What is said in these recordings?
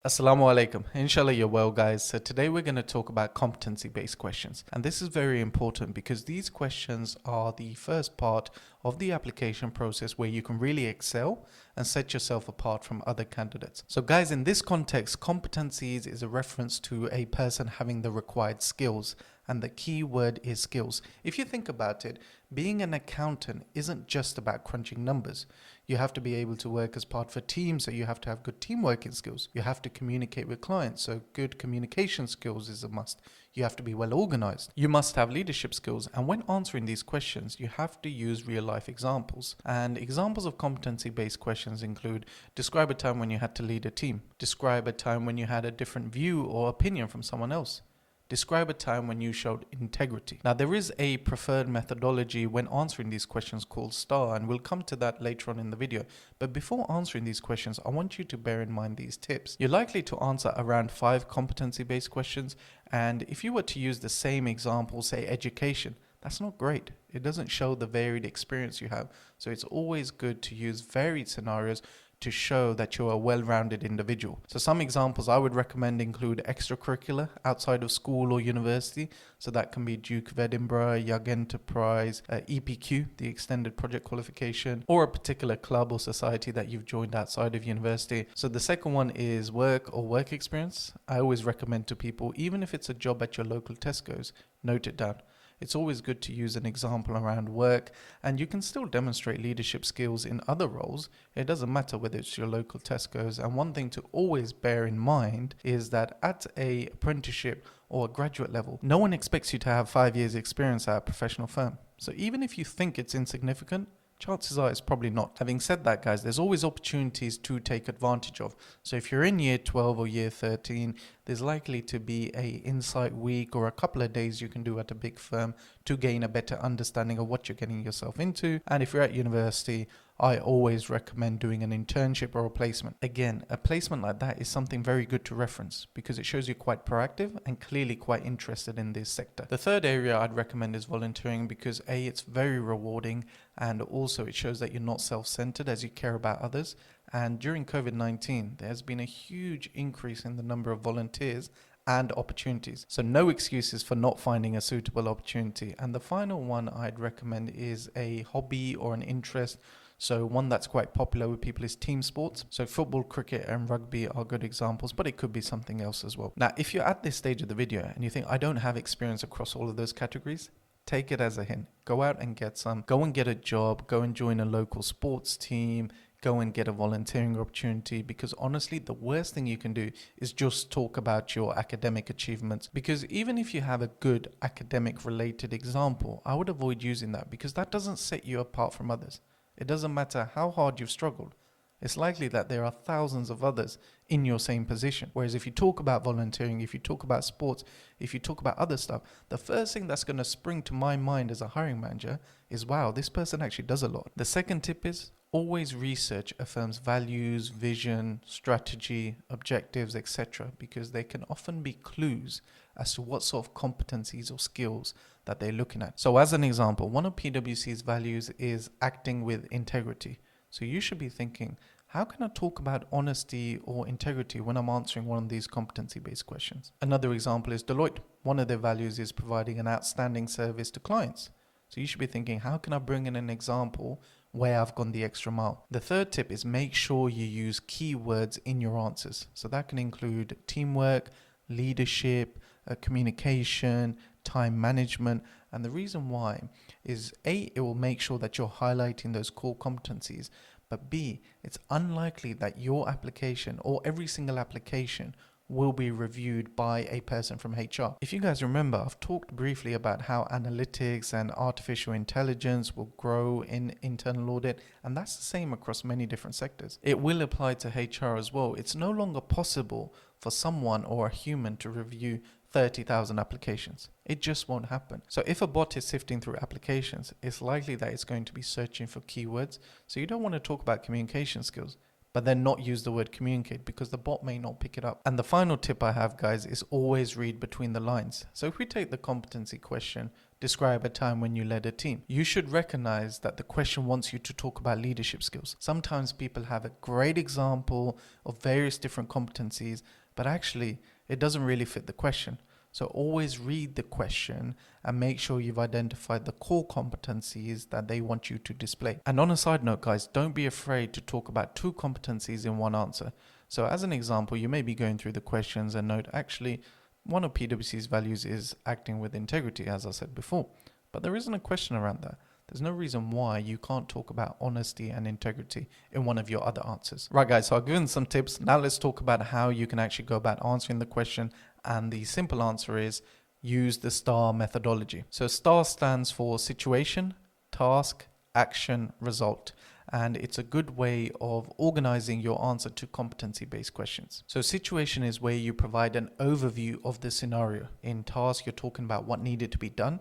Assalamu alaikum. Inshallah, you're well, guys. So, today we're going to talk about competency based questions. And this is very important because these questions are the first part of the application process where you can really excel and set yourself apart from other candidates. So, guys, in this context, competencies is a reference to a person having the required skills. And the key word is skills. If you think about it, being an accountant isn't just about crunching numbers. You have to be able to work as part of a team, so you have to have good team working skills. You have to communicate with clients, so good communication skills is a must. You have to be well organized. You must have leadership skills. And when answering these questions, you have to use real life examples. And examples of competency based questions include describe a time when you had to lead a team, describe a time when you had a different view or opinion from someone else. Describe a time when you showed integrity. Now, there is a preferred methodology when answering these questions called STAR, and we'll come to that later on in the video. But before answering these questions, I want you to bear in mind these tips. You're likely to answer around 5 competency-based questions, and if you were to use the same example, say education, that's not great. It doesn't show the varied experience you have. So it's always good to use varied scenarios to show that you're a well-rounded individual. So some examples I would recommend include extracurricular outside of school or university. So that can be Duke of Edinburgh, Young Enterprise, EPQ, the extended project qualification, or a particular club or society that you've joined outside of university. So the second one is work or work experience. I always recommend to people, even if it's a job at your local Tesco's, note it down. It's always good to use an example around work, and you can still demonstrate leadership skills in other roles. It doesn't matter whether it's your local Tesco's. And one thing to always bear in mind is that at a apprenticeship or a graduate level, no one expects you to have 5 years experience at a professional firm. So even if you think it's insignificant, chances are it's probably not. Having said that, guys, there's always opportunities to take advantage of. So if you're in year 12 or year 13, there's likely to be a insight week or a couple of days you can do at a big firm to gain a better understanding of what you're getting yourself into. And if you're at university, I always recommend doing an internship or a placement. Again, a placement like that is something very good to reference because it shows you're quite proactive and clearly quite interested in this sector. The third area I'd recommend is volunteering because A, it's very rewarding, and also it shows that you're not self-centered as you care about others. And during COVID-19, there's been a huge increase in the number of volunteers and opportunities. So no excuses for not finding a suitable opportunity. And the final one I'd recommend is a hobby or an interest. So one that's quite popular with people is team sports. So football, cricket and rugby are good examples, but it could be something else as well. Now, if you're at this stage of the video and you think I don't have experience across all of those categories, take it as a hint. Go out and get some. Go and get a job. Go and join a local sports team. Go and get a volunteering opportunity, because honestly, the worst thing you can do is just talk about your academic achievements. Because even if you have a good academic related example, I would avoid using that because that doesn't set you apart from others. It doesn't matter how hard you've struggled. It's likely that there are thousands of others in your same position. Whereas if you talk about volunteering, if you talk about sports, if you talk about other stuff, the first thing that's going to spring to my mind as a hiring manager is, wow, this person actually does a lot. The second tip is always research a firm's values, vision, strategy, objectives, etc. because they can often be clues as to what sort of competencies or skills that they're looking at. So as an example, one of PwC's values is acting with integrity. So you should be thinking, how can I talk about honesty or integrity when I'm answering one of these competency-based questions? Another example is Deloitte. One of their values is providing an outstanding service to clients. So you should be thinking, how can I bring in an example where I've gone the extra mile? The third tip is make sure you use keywords in your answers. So that can include teamwork, leadership, communication, time management. And the reason why is A, it will make sure that you're highlighting those core competencies, but B, it's unlikely that your application or every single application will be reviewed by a person from HR. If you guys remember, I've talked briefly about how analytics and artificial intelligence will grow in internal audit, and that's the same across many different sectors. It will apply to HR as well. It's no longer possible for someone or a human to review 30,000 applications. It just won't happen. So if a bot is sifting through applications, it's likely that it's going to be searching for keywords. So you don't want to talk about communication skills, but then not use the word communicate because the bot may not pick it up. And the final tip I have, guys, is always read between the lines. So if we take the competency question, Describe a time when you led a team. You should recognize that the question wants you to talk about leadership skills. Sometimes people have a great example of various different competencies, but actually it doesn't really fit the question. So always read the question and make sure you've identified the core competencies that they want you to display. And on a side note, guys, don't be afraid to talk about two competencies in one answer. So as an example, you may be going through the questions and note, actually, one of PwC's values is acting with integrity, as I said before. But there isn't a question around that. There's no reason why you can't talk about honesty and integrity in one of your other answers. Right, guys, so I've given some tips. Now let's talk about how you can actually go about answering the question. And the simple answer is use the STAR methodology. So STAR stands for situation, task, action, result. And it's a good way of organizing your answer to competency-based questions. So situation is where you provide an overview of the scenario. In task, you're talking about what needed to be done.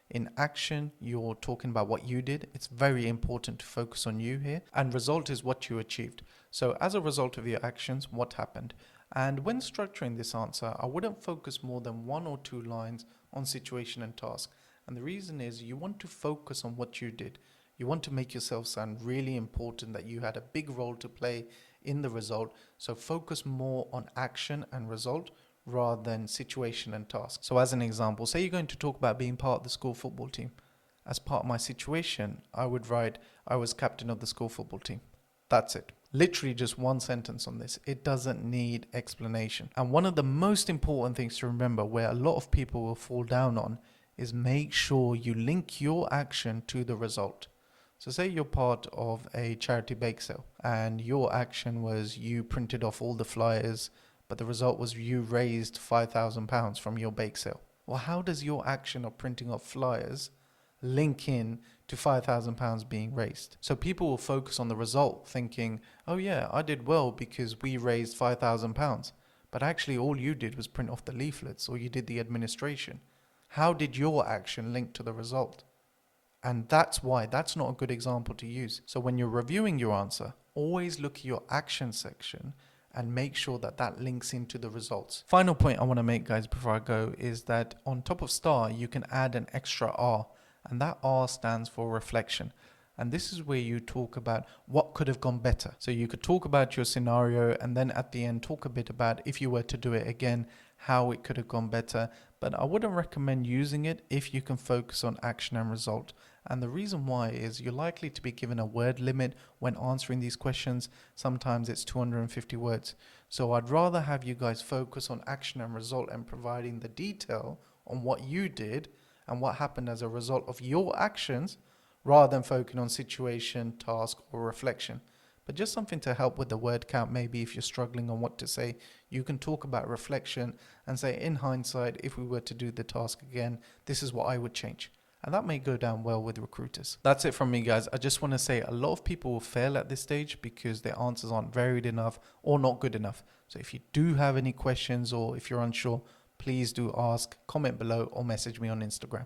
In action, you're talking about what you did. It's very important to focus on you here. And result is what you achieved. So as a result of your actions, what happened? And when structuring this answer, I wouldn't focus more than 1 or 2 lines on situation and task. And the reason is you want to focus on what you did. You want to make yourself sound really important, that you had a big role to play in the result. So focus more on action and result rather than situation and task. So as an example, say you're going to talk about being part of the school football team. As part of my situation, I would write, I was captain of the school football team. That's it. Literally just one sentence on this. It doesn't need explanation. And one of the most important things to remember, where a lot of people will fall down on, is make sure you link your action to the result. So say you're part of a charity bake sale and your action was you printed off all the flyers, but the result was you raised £5,000 from your bake sale. Well, how does your action of printing off flyers link in to £5,000 being raised? So people will focus on the result thinking, oh yeah, I did well because we raised £5,000. But actually all you did was print off the leaflets, or you did the administration. How did your action link to the result? And that's why that's not a good example to use. So when you're reviewing your answer, always look at your action section and make sure that that links into the results. Final point I want to make, guys, before I go, is that on top of STAR, you can add an extra R, and that R stands for reflection. And this is where you talk about what could have gone better. So you could talk about your scenario and then at the end talk a bit about, if you were to do it again, how it could have gone better. But I wouldn't recommend using it if you can focus on action and result. And the reason why is you're likely to be given a word limit when answering these questions. Sometimes it's 250 words. So I'd rather have you guys focus on action and result and providing the detail on what you did and what happened as a result of your actions, rather than focusing on situation, task, or reflection. But just something to help with the word count. Maybe if you're struggling on what to say, you can talk about reflection and say, in hindsight, if we were to do the task again, this is what I would change. And that may go down well with recruiters. That's it from me, guys. I just want to say a lot of people will fail at this stage because their answers aren't varied enough or not good enough. So if you do have any questions or if you're unsure, please do ask, comment below, or message me on Instagram.